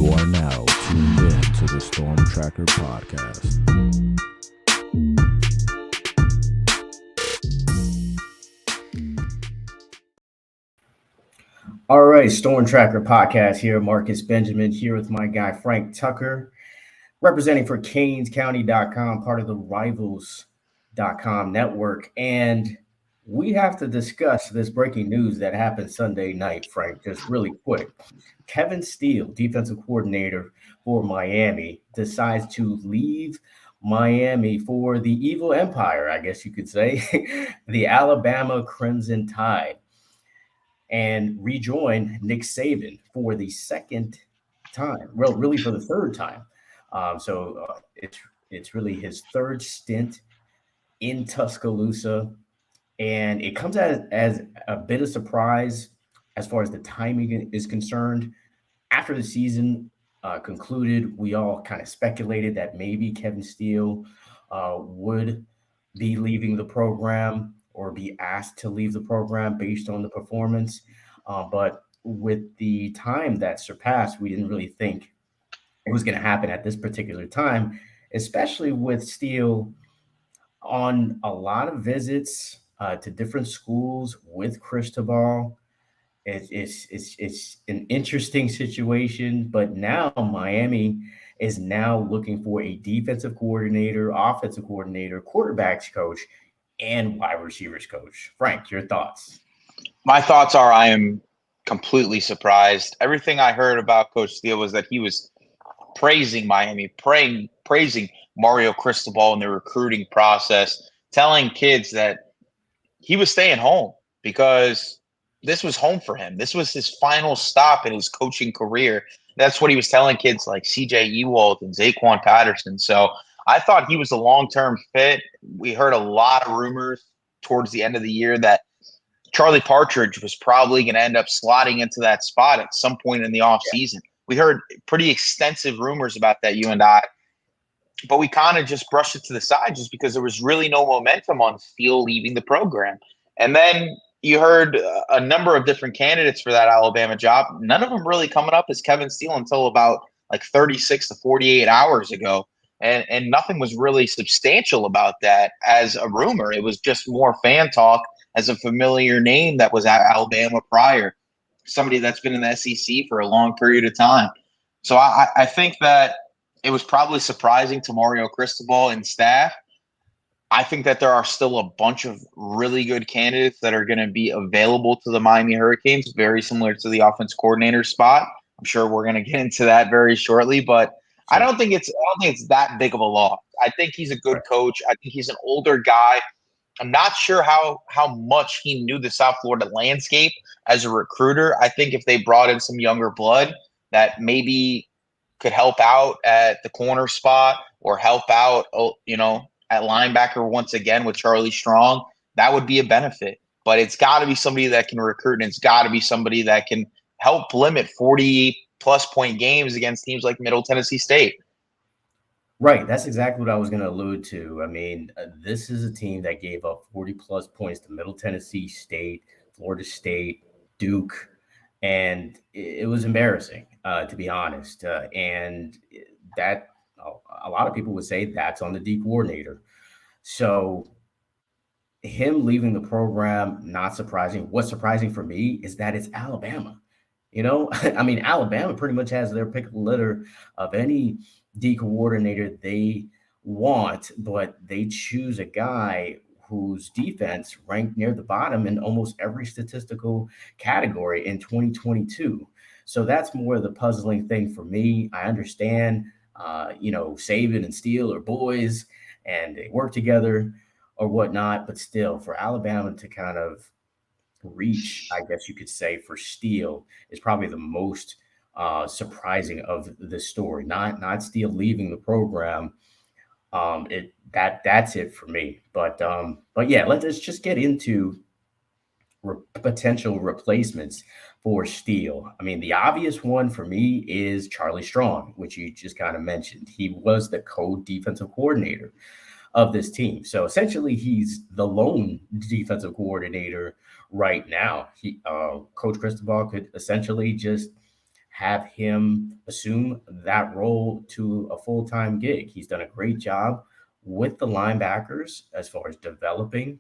You are now tuned in to the Storm Tracker podcast. All right, Storm Tracker podcast here. Marcus Benjamin here with my guy Frank Tucker, representing for CanesCounty.com, part of the Rivals.com network. And we have to discuss this breaking news that happened Sunday night, Frank, just really quick. Kevin Steele, defensive coordinator for Miami, decides to leave Miami for the evil empire, I guess you could say, the Alabama Crimson Tide, and rejoin Nick Saban for the second time. Well, really for the third time. It's really his third stint in Tuscaloosa, and it comes as a bit of surprise as far as the timing is concerned. After the season concluded, we all kind of speculated that maybe Kevin Steele would be leaving the program or be asked to leave the program based on the performance. But with the time that surpassed, we didn't really think it was going to happen at this particular time, especially with Steele on a lot of visits to different schools with Cristobal. It's an interesting situation, but now Miami is now looking for a defensive coordinator, offensive coordinator, quarterbacks coach, and wide receivers coach. Frank, your thoughts? My thoughts are I am completely surprised. Everything I heard about Coach Steele was that he was praising Miami, praising Mario Cristobal in the recruiting process, telling kids that he was staying home because this was home for him. This was his final stop in his coaching career. That's what he was telling kids like CJ Ewald and Zaquan Patterson. So I thought he was a long-term fit. We heard a lot of rumors towards the end of the year that Charlie Partridge was probably going to end up slotting into that spot at some point in the offseason. We heard pretty extensive rumors about that, you and I, but we kind of just brushed it to the side just because there was really no momentum on Steele leaving the program. And then you heard a number of different candidates for that Alabama job. None of them really coming up as Kevin Steele until about like 36 to 48 hours ago. And nothing was really substantial about that as a rumor. It was just more fan talk as a familiar name that was at Alabama prior, somebody that's been in the SEC for a long period of time. So I think that it was probably surprising to Mario Cristobal and staff. I think that there are still a bunch of really good candidates that are going to be available to the Miami Hurricanes, very similar to the offense coordinator spot. I'm sure we're going to get into that very shortly, but I don't think it's that big of a loss. I think he's a good coach. I think he's an older guy. I'm not sure how much he knew the South Florida landscape as a recruiter. I think if they brought in some younger blood that maybe could help out at the corner spot or help out, at linebacker once again with Charlie Strong, that would be a benefit. But it's got to be somebody that can recruit, and it's got to be somebody that can help limit 40-plus point games against teams like Middle Tennessee State. Right. That's exactly what I was going to allude to. I mean, this is a team that gave up 40-plus points to Middle Tennessee State, Florida State, Duke, and it was embarrassing, to be honest. And that a lot of people would say that's on the D coordinator. So him leaving the program, not surprising. What's surprising for me is that it's Alabama. I mean, Alabama pretty much has their pick of the litter of any D coordinator they want, but they choose a guy whose defense ranked near the bottom in almost every statistical category in 2022. So that's more the puzzling thing for me. I understand, Saban and Steele are boys and they work together or whatnot, but still, for Alabama to kind of reach, I guess you could say, for Steele is probably the most surprising of the story. Not Steele leaving the program. That's it for me. But yeah, let's just get into potential replacements for Steele. I mean, the obvious one for me is Charlie Strong, which you just kind of mentioned. He was the co-defensive coordinator of this team. So essentially, he's the lone defensive coordinator right now. Coach Cristobal could essentially just have him assume that role to a full-time gig. He's done a great job with the linebackers as far as developing.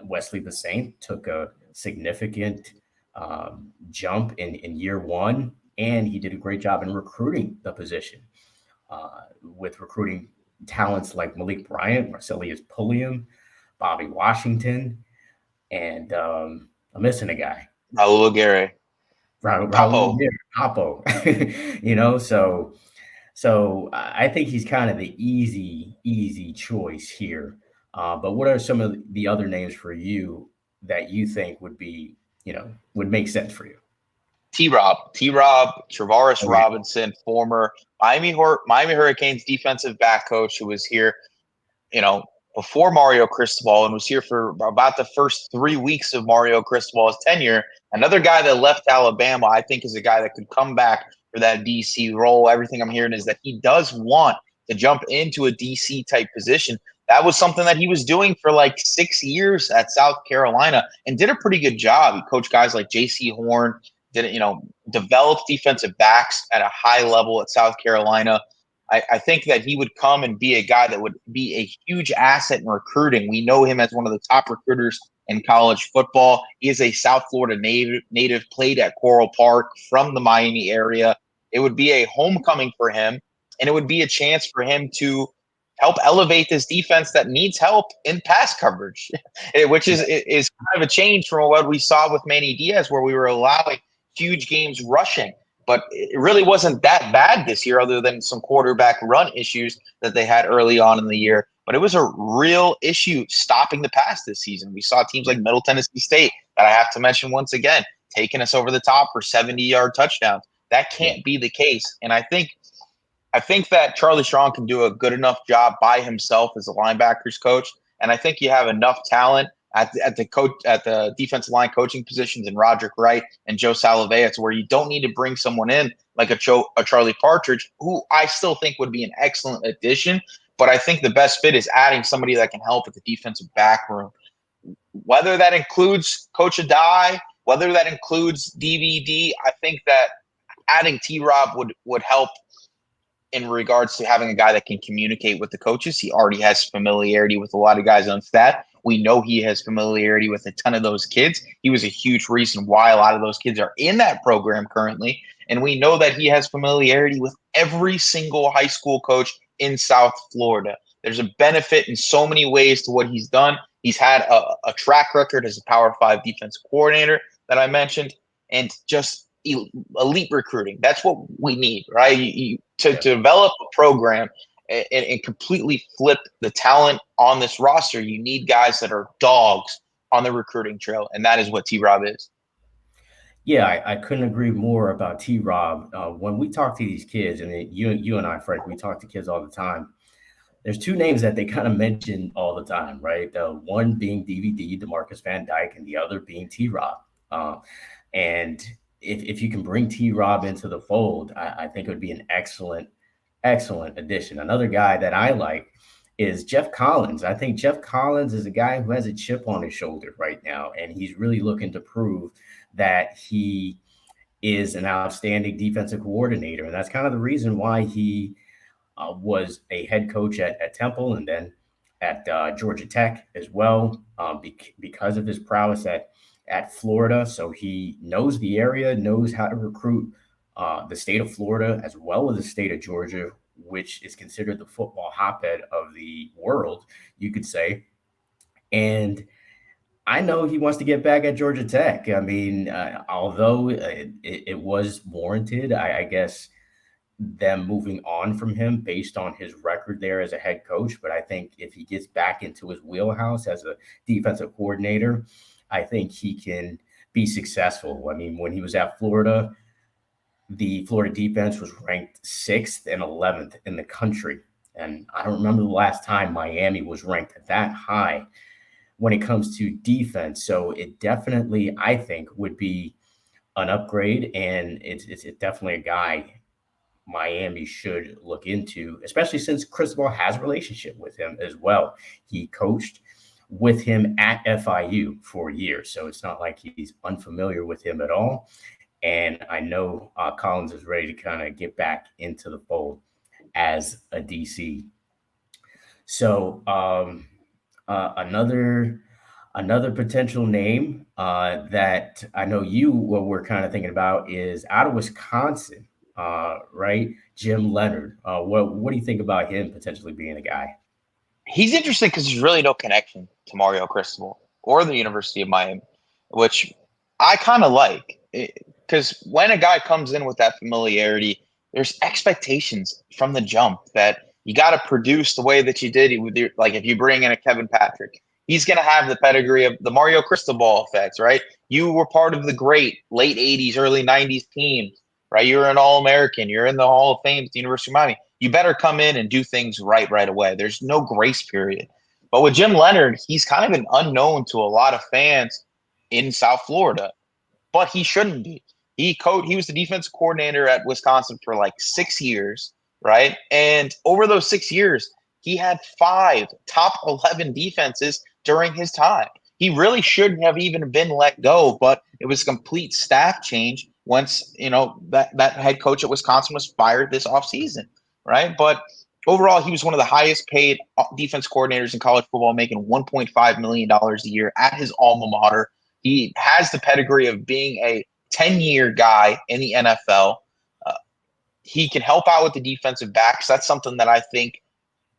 Wesley the Saint took a significant jump in year one, and he did a great job in recruiting the position with recruiting talents like Malik Bryant, Marcellus Pulliam, Bobby Washington, and I'm missing a guy. Raul Aguirre. Raul Capo. So I think he's kind of the easy choice here. But what are some of the other names for you that you think would make sense for you? T-Rob, Travaris Robinson, former Miami Hurricanes defensive back coach who was here, before Mario Cristobal and was here for about the first 3 weeks of Mario Cristobal's tenure. Another guy that left Alabama, I think, is a guy that could come back for that DC role. Everything I'm hearing is that he does want to jump into a DC type position. That was something that he was doing for like 6 years at South Carolina and did a pretty good job. He coached guys like J.C. Horn, developed defensive backs at a high level at South Carolina. I think that he would come and be a guy that would be a huge asset in recruiting. We know him as one of the top recruiters in college football. He is a South Florida native, played at Coral Park from the Miami area. It would be a homecoming for him, and it would be a chance for him to help elevate this defense that needs help in pass coverage, which is kind of a change from what we saw with Manny Diaz, where we were allowing huge games rushing. But it really wasn't that bad this year, other than some quarterback run issues that they had early on in the year. But it was a real issue stopping the pass this season. We saw teams like Middle Tennessee State, that I have to mention once again, taking us over the top for 70-yard touchdowns. That can't be the case. And I think that Charlie Strong can do a good enough job by himself as a linebackers coach. And I think you have enough talent at the defensive line coaching positions in Roderick Wright and Joe Salavea, to where you don't need to bring someone in like a Charlie Partridge, who I still think would be an excellent addition. But I think the best fit is adding somebody that can help with the defensive back room. Whether that includes Coach Adai, whether that includes DVD, I think that adding T-Rob would help in regards to having a guy that can communicate with the coaches. He already has familiarity with a lot of guys on staff. We know he has familiarity with a ton of those kids. He was a huge reason why a lot of those kids are in that program currently. And we know that he has familiarity with every single high school coach in South Florida. There's a benefit in so many ways to what he's done. He's had a track record as a Power 5 defensive coordinator that I mentioned, and just elite recruiting. That's what we need, right? To develop a program and completely flip the talent on this roster, you need guys that are dogs on the recruiting trail, and that is what T-Rob is. Yeah, I couldn't agree more about T-Rob. When we talk to these kids, and you and I, Frank, we talk to kids all the time. There's two names that they kind of mention all the time, right? The one being DVD, DeMarcus Van Dyke, and the other being T-Rob. And if you can bring T-Rob into the fold, I think it would be an excellent addition. Another guy that I like is Jeff Collins. I think Jeff Collins is a guy who has a chip on his shoulder right now, and he's really looking to prove that he is an outstanding defensive coordinator. And that's kind of the reason why he was a head coach at Temple and then at Georgia Tech as well, because of his prowess at Florida. So he knows the area, knows how to recruit the state of Florida as well as the state of Georgia, which is considered the football hotbed of the world, you could say. And I know he wants to get back at Georgia Tech. I mean, although it was warranted, I guess, them moving on from him based on his record there as a head coach. But I think if he gets back into his wheelhouse as a defensive coordinator, I think he can be successful. I mean, when he was at Florida, the Florida defense was ranked 6th and 11th in the country. And I don't remember the last time Miami was ranked that high when it comes to defense. So it definitely, I think, would be an upgrade. And it's definitely a guy Miami should look into, especially since Cristobal has a relationship with him as well. He coached with him at FIU for years, so it's not like he's unfamiliar with him at all. And I know Collins is ready to kind of get back into the fold as a DC. So another potential name that I know you were kind of thinking about is out of Wisconsin, right? Jim Leonard. What do you think about him potentially being a guy? He's interesting because there's really no connection to Mario Cristobal or the University of Miami, which I kind of like. Because when a guy comes in with that familiarity, there's expectations from the jump that you got to produce the way that you did. With your, like if you bring in a Kevin Patrick, he's going to have the pedigree of the Mario Cristobal effects, right? You were part of the great late '80s, early '90s teams, right? You're an All-American. You're in the Hall of Fame at the University of Miami. You better come in and do things right away. There's no grace period. But with Jim Leonard, he's kind of an unknown to a lot of fans in South Florida, but he shouldn't be. He was the defensive coordinator at Wisconsin for like 6 years, right? And over those 6 years, he had 5 top 11 defenses during his time. He really shouldn't have even been let go, but it was a complete staff change once that head coach at Wisconsin was fired this offseason, right? But overall, he was one of the highest paid defense coordinators in college football, making $1.5 million a year at his alma mater. He has the pedigree of being a 10-year guy in the NFL. Uh, he can help out with the defensive backs. That's something that I think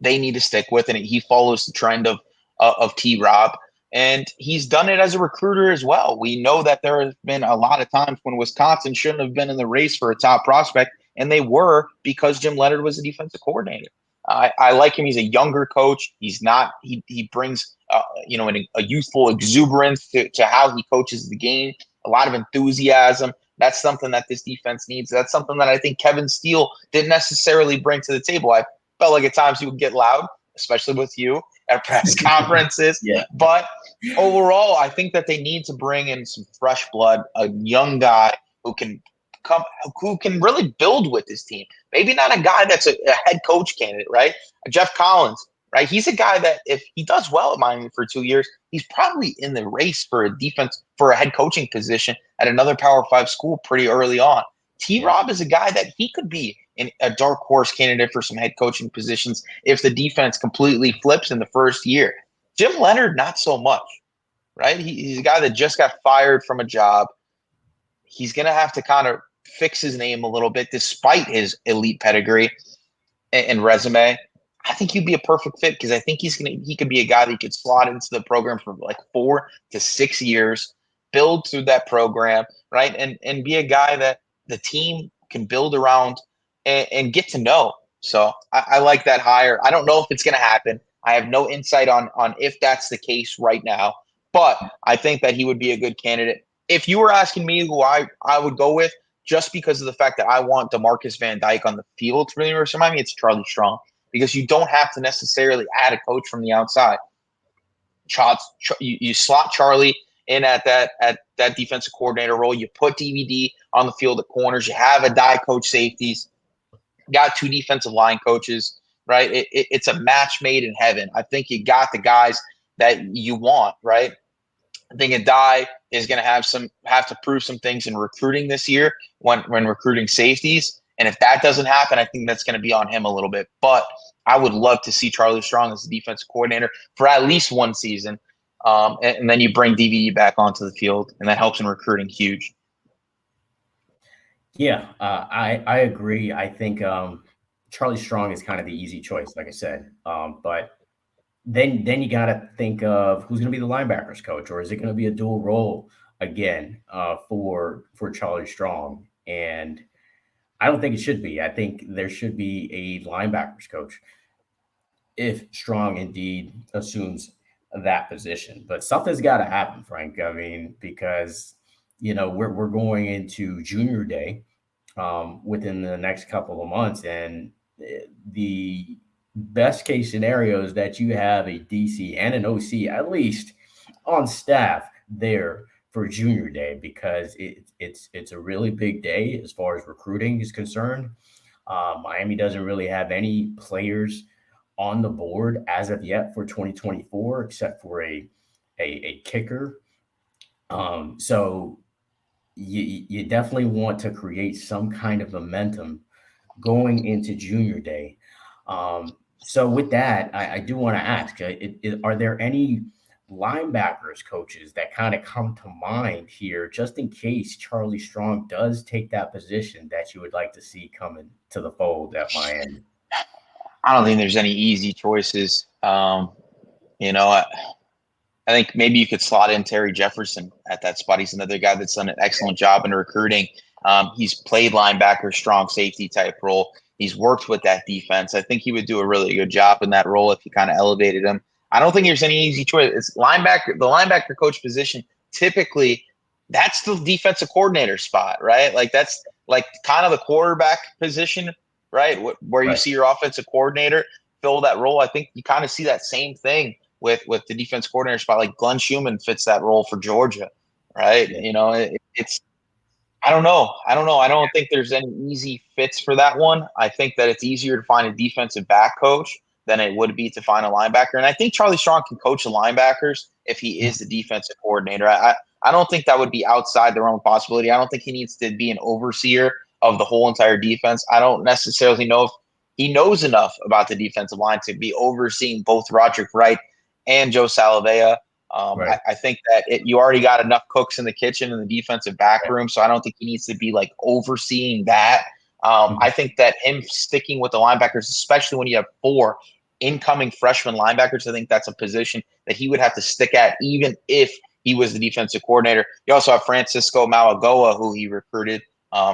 they need to stick with, and he follows the trend of T. Rob. And he's done it as a recruiter as well. We know that there has been a lot of times when Wisconsin shouldn't have been in the race for a top prospect, and they were because Jim Leonard was a defensive coordinator. I like him. He's a younger coach. He's not. He brings a youthful exuberance to how he coaches the game. A lot of enthusiasm. That's something that this defense needs. That's something that I think Kevin Steele didn't necessarily bring to the table. I felt like at times he would get loud, especially with you at press conferences. Yeah. But overall, I think that they need to bring in some fresh blood, a young guy who can really build with this team. Maybe not a guy that's a head coach candidate, right? Jeff Collins, right? He's a guy that if he does well at Miami for 2 years, he's probably in the race for a head coaching position at another Power 5 school pretty early on. T-Rob is a guy that he could be a dark horse candidate for some head coaching positions if the defense completely flips in the first year. Jim Leonard, not so much, right? He's a guy that just got fired from a job. He's going to have to kind of fix his name a little bit despite his elite pedigree and resume. I think he'd be a perfect fit because I think he could be a guy that could slot into the program for like 4 to 6 years, build through that program, right? And be a guy that the team can build around and get to know. So I like that hire. I don't know if it's going to happen. I have no insight on if that's the case right now, but I think that he would be a good candidate. If you were asking me who I would go with, just because of the fact that I want DeMarcus Van Dyke on the field for the University of Miami, it's Charlie Strong, because you don't have to necessarily add a coach from the outside. You slot Charlie in at that defensive coordinator role. You put DVD on the field at corners. You have a die coach safeties. Got 2 defensive line coaches, right? It's a match made in heaven. I think you got the guys that you want, right? I think Adai is going to have to prove some things in recruiting this year when recruiting safeties. And if that doesn't happen, I think that's going to be on him a little bit. But I would love to see Charlie Strong as the defensive coordinator for at least one season. And then you bring DVD back onto the field, and that helps in recruiting huge. Yeah, I agree. I think Charlie Strong is kind of the easy choice, like I said. But then you got to think of who's going to be the linebackers coach, or is it going to be a dual role again for Charlie Strong? And I don't think it should be. I think there should be a linebackers coach if Strong indeed assumes that position. But something's got to happen, Frank. I mean, because we're going into Junior Day within the next couple of months, and the best case scenario is that you have a DC and an OC at least on staff there for Junior Day, because it's a really big day as far as recruiting is concerned. Miami doesn't really have any players on the board as of yet for 2024, except for a kicker. So you definitely want to create some kind of momentum going into junior day. So with that, I do want to ask, are there any linebackers coaches that kind of come to mind here, just in case Charlie Strong does take that position that you would like to see coming to the fold at Miami? I don't think there's any easy choices. I think maybe you could slot in Terry Jefferson at that spot. He's another guy that's done an excellent job in recruiting. He's played linebacker, strong safety type role. He's worked with that defense. I think he would do a really good job in that role if you kind of elevated him. I don't think there's any easy choice. It's linebacker, the linebacker coach position. Typically, that's the defensive coordinator spot, right? Like that's like kind of the quarterback position, right? Where you Right. see your offensive coordinator fill that role. I think you kind of see that same thing with the defense coordinator spot. Like Glenn Schumann fits that role for Georgia, right? Yeah. It's I don't know. I don't think there's any easy fits for that one. I think that it's easier to find a defensive back coach than it would be to find a linebacker. And I think Charlie Strong can coach the linebackers if he is the defensive coordinator. I don't think that would be outside the realm of possibility. I don't think he needs to be an overseer of the whole entire defense. I don't necessarily know if he knows enough about the defensive line to be overseeing both Roderick Wright and Joe Salavea. Right. I think that you already got enough cooks in the kitchen in the defensive back room, so I don't think he needs to be like overseeing that. I think that him sticking with the linebackers, especially when you have 4 incoming freshman linebackers, I think that's a position that he would have to stick at, even if he was the defensive coordinator. You also have Francisco Malagoa, who he recruited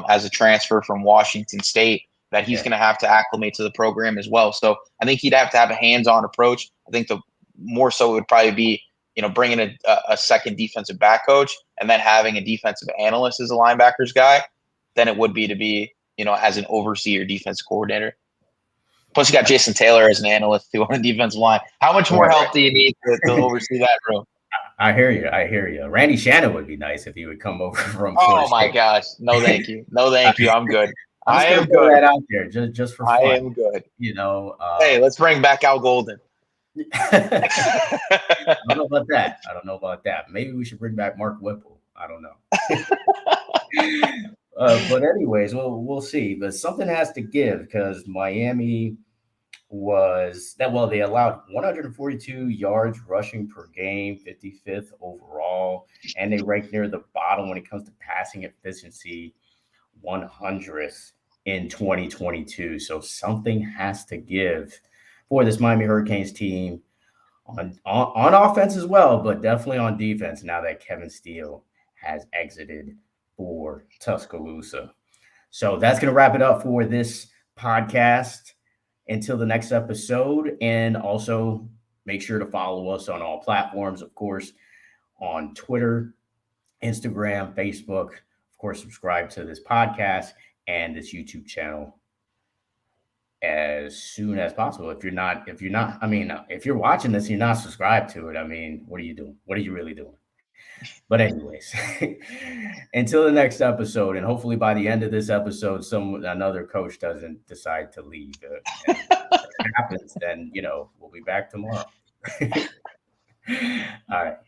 as a transfer from Washington State, that he's going to have to acclimate to the program as well. So I think he'd have to have a hands-on approach. I think the more so it would probably be, bringing a second defensive back coach and then having a defensive analyst as a linebackers guy than it would be to be, as an overseer defensive coordinator. Plus, you got Jason Taylor as an analyst too on the defensive line. How much more help do you need to oversee that room? I hear you. Randy Shannon would be nice if he would come over from Florida Oh my State. gosh. No, thank you. No, thank you. I'm good. I'm just I gonna am throw good. that out there just for fun. I am good. Hey, let's bring back Al Golden. I don't know about that. Maybe we should bring back Mark Whipple. I don't know. But anyways, we'll see. But something has to give because Miami they allowed 142 yards rushing per game, 55th overall, and they ranked near the bottom when it comes to passing efficiency, 100th in 2022. So something has to give for this Miami Hurricanes team on offense as well, but definitely on defense now that Kevin Steele has exited for Tuscaloosa. So that's going to wrap it up for this podcast. Until the next episode, and also make sure to follow us on all platforms, of course, on Twitter, Instagram, Facebook. Of course, subscribe to this podcast and this YouTube channel as soon as possible. If you're watching this, you're not subscribed to it. I mean, what are you doing? What are you really doing? But anyways, until the next episode, and hopefully by the end of this episode, another coach doesn't decide to leave. If it happens, then we'll be back tomorrow. All right.